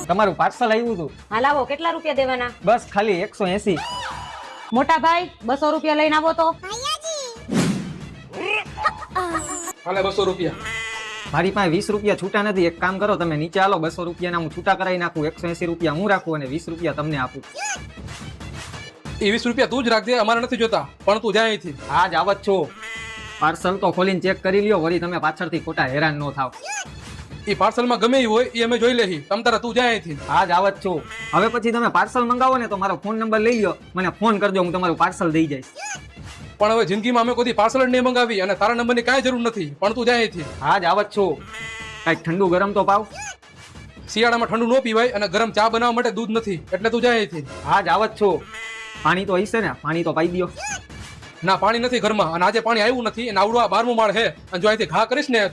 તમારું પાર્સલ આવ્યું હતું. હા લાવો, કેટલા રૂપિયા દેવાના? બસ ખાલી 180. મોટા ભાઈ 200 રૂપિયા લઈને આવો તો. હાલે 200 રૂપિયા. મારી પાસે 20 રૂપિયા છૂટા નથી. એક કામ કરો, તમે નીચે આલો, 200 રૂપિયાના હું છૂટા કરાવી નાખું. 180 રૂપિયા હું રાખું અને 20 રૂપિયા તમને આપું. એ 20 રૂપિયા તું જ રાખજે, અમારે નથી જોતા. પણ તું જાય અહીંથી. આજ આવત છો. પાર્સલ તો ખોલીને ચેક કરી લ્યો, વળી તમે પાછળથી ખોટા હેરાન ન થાવ. એ પાર્સલમાં ગમે એ હોય એ અમે જોઈ લેહી. તમ તારા તું જાય અહીંથી. આજ આવત છો. હવે પછી તમે પાર્સલ મંગાવો ને તો મારો ફોન નંબર લઈ લ્યો, મને ફોન કરજો, હું તમારું પાર્સલ દઈ જઈશ. પણ હવે જિંદગીમાં અમે કોઈ પાર્સલ જ નહીં મંગાવી અને તારા નંબરની કાંઈ જરૂર નથી. પણ તું જાય અહીંથી. આજ આવત છો. કાંઈક ઠંડુ ગરમ તો પાવ. શિયાળામાં ઠંડુ ન પીવાય અને ગરમ ચા બનાવવા માટે દૂધ નથી, એટલે તું જાય અહીંથી. આજ આવત છો. પાણી તો હશે ને? પાણી તો પાઈ દ્યો. ના, પાણી નથી ઘરમાં અને આજે પાણી આવ્યું નથી અને આવડું આ 12મું માળ હે અને જો અહીંથી ઘા કરીશ ને